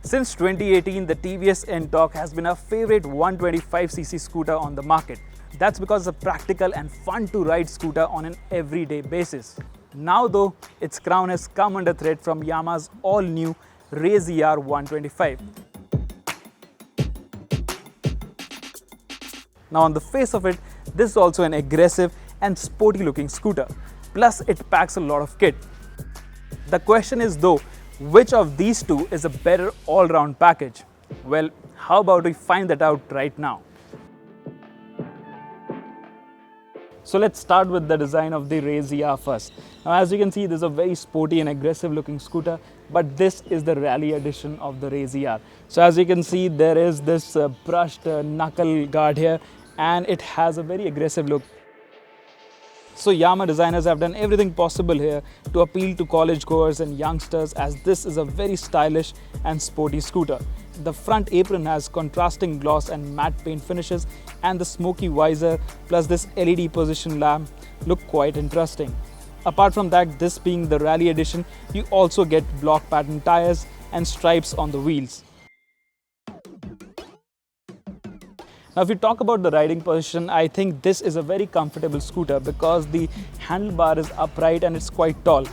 Since 2018, the TVS Ntorq has been our favorite 125cc scooter on the market. That's because it's a practical and fun to ride scooter on an everyday basis. Now though, its crown has come under threat from Yamaha's all-new Race ER 125. Now on the face of it, this is also an aggressive and sporty looking scooter. Plus it packs a lot of kit. The question is though, which of these two is a better all-round package? Well, how about we find that out right now? So let's start with the design of the Race ER first. Now as you can see, this is a very sporty and aggressive looking scooter, but this is the rally edition of the Race ER. So as you can see, there is this brushed knuckle guard here, and it has a very aggressive look. So Yamaha designers have done everything possible here to appeal to college goers and youngsters, as this is a very stylish and sporty scooter. The front apron has contrasting gloss and matte paint finishes, and the smoky visor plus this LED position lamp look quite interesting. Apart from that, this being the rally edition, you also get block pattern tires and stripes on the wheels. Now if you talk about the riding position, I think this is a very comfortable scooter because the handlebar is upright and it's quite tall.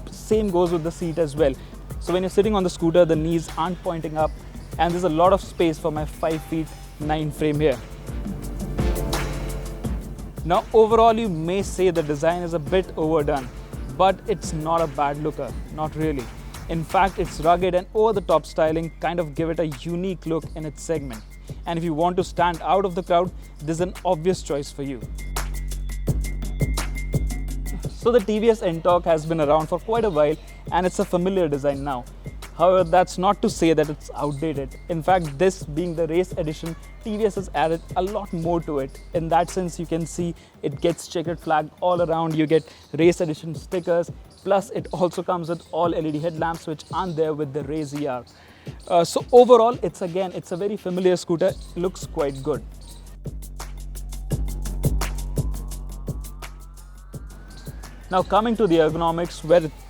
Same goes with the seat as well. So when you're sitting on the scooter, the knees aren't pointing up, and there's a lot of space for my 5'9" frame here. Now overall, you may say the design is a bit overdone, but it's not a bad looker, not really. In fact, its rugged and over-the-top styling kind of give it a unique look in its segment. And if you want to stand out of the crowd, this is an obvious choice for you. So the TVS Ntorq has been around for quite a while, and it's a familiar design now. However, that's not to say that it's outdated. In fact, this being the race edition, TVS has added a lot more to it. In that sense, you can see it gets checkered flag all around. You get race edition stickers, plus it also comes with all LED headlamps, which aren't there with the Race ER. So overall, it's a very familiar scooter. It looks quite good. Now coming to the ergonomics,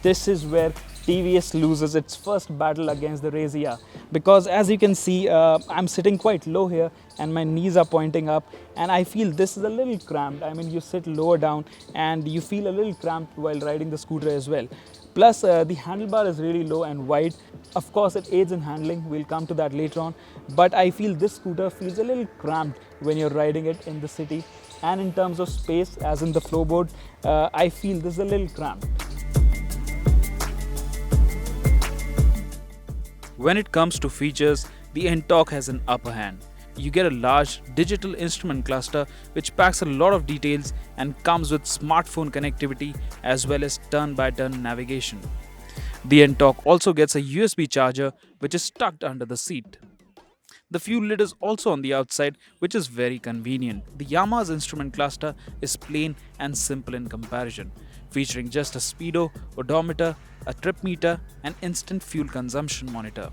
this is where TVS loses its first battle against the Race ER, because as you can see, I'm sitting quite low here and my knees are pointing up, and I feel this is a little cramped. I mean, you sit lower down and you feel a little cramped while riding the scooter as well. Plus the handlebar is really low and wide. Of course, it aids in handling. We'll come to that later on. But I feel this scooter feels a little cramped when you're riding it in the city. And in terms of space, as in the floorboard, I feel this is a little cramped. When it comes to features, the Ntorq has an upper hand. You get a large digital instrument cluster which packs a lot of details and comes with smartphone connectivity as well as turn-by-turn navigation. The Ntorq also gets a USB charger which is tucked under the seat. The fuel lid is also on the outside, which is very convenient. The Yamaha's instrument cluster is plain and simple in comparison, featuring just a speedo, odometer, a trip meter and instant fuel consumption monitor.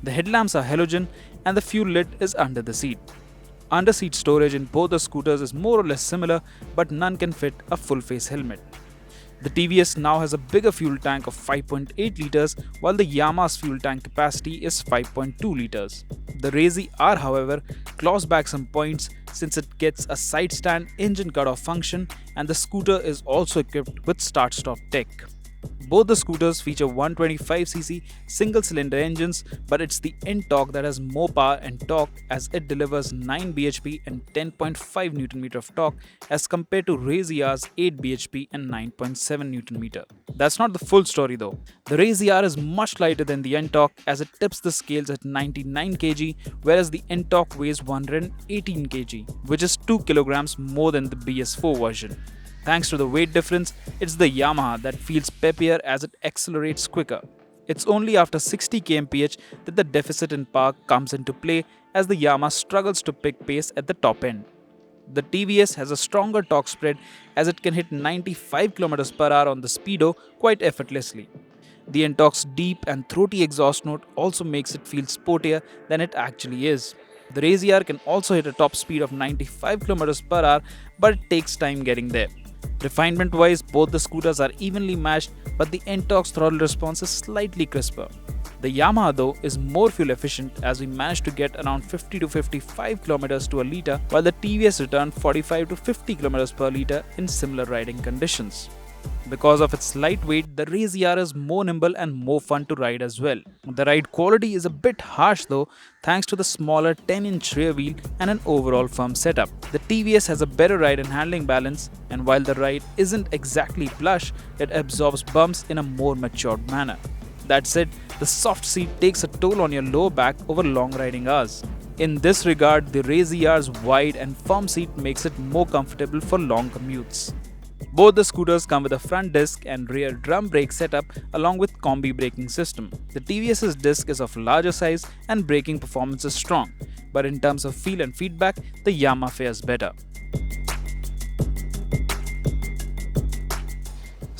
The headlamps are halogen and the fuel lid is under the seat. Under-seat storage in both the scooters is more or less similar, but none can fit a full-face helmet. The TVS now has a bigger fuel tank of 5.8 liters, while the Yamaha's fuel tank capacity is 5.2 liters. The Race ER, however, claws back some points since it gets a side stand engine cutoff function, and the scooter is also equipped with start-stop tech. Both the scooters feature 125cc single-cylinder engines, but it's the Ntorq that has more power and torque, as it delivers 9 bhp and 10.5 Nm of torque as compared to Race ER's 8 bhp and 9.7 Nm. That's not the full story though. The Race ER is much lighter than the Ntorq, as it tips the scales at 99 kg, whereas the Ntorq weighs 118 kg, which is 2 kg more than the BS4 version. Thanks to the weight difference, it's the Yamaha that feels peppier as it accelerates quicker. It's only after 60 kmph that the deficit in power comes into play, as the Yamaha struggles to pick pace at the top end. The TVS has a stronger torque spread, as it can hit 95 km/h on the speedo quite effortlessly. The Ntorq's deep and throaty exhaust note also makes it feel sportier than it actually is. The Race ER can also hit a top speed of 95 km/h, but it takes time getting there. Refinement-wise, both the scooters are evenly matched, but the Ntorq's throttle response is slightly crisper. The Yamaha though is more fuel efficient as we managed to get around 50 to 55 km to a litre, while the TVS returned 45 to 50 km per litre in similar riding conditions. Because of its lightweight, the Race ER is more nimble and more fun to ride as well. The ride quality is a bit harsh though, thanks to the smaller 10-inch rear wheel and an overall firm setup. The TVS has a better ride and handling balance, and while the ride isn't exactly plush, it absorbs bumps in a more matured manner. That said, the soft seat takes a toll on your lower back over long riding hours. In this regard, the Race ER's wide and firm seat makes it more comfortable for long commutes. Both the scooters come with a front disc and rear drum brake setup along with combi braking system. The TVS's disc is of larger size and braking performance is strong, but in terms of feel and feedback, the Yamaha fares better.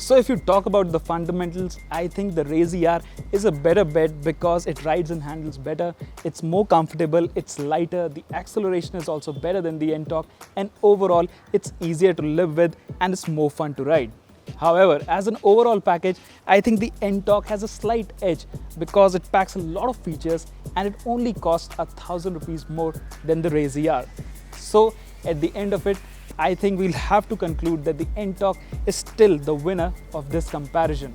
So if you talk about the fundamentals, I think the Race ER is a better bet because it rides and handles better, it's more comfortable, it's lighter, the acceleration is also better than the NTORQ, and overall it's easier to live with and it's more fun to ride. However, as an overall package, I think the NTORQ has a slight edge because it packs a lot of features and it only costs 1,000 rupees more than the Race ER. So at the end of it, I think we'll have to conclude that the NTORQ is still the winner of this comparison.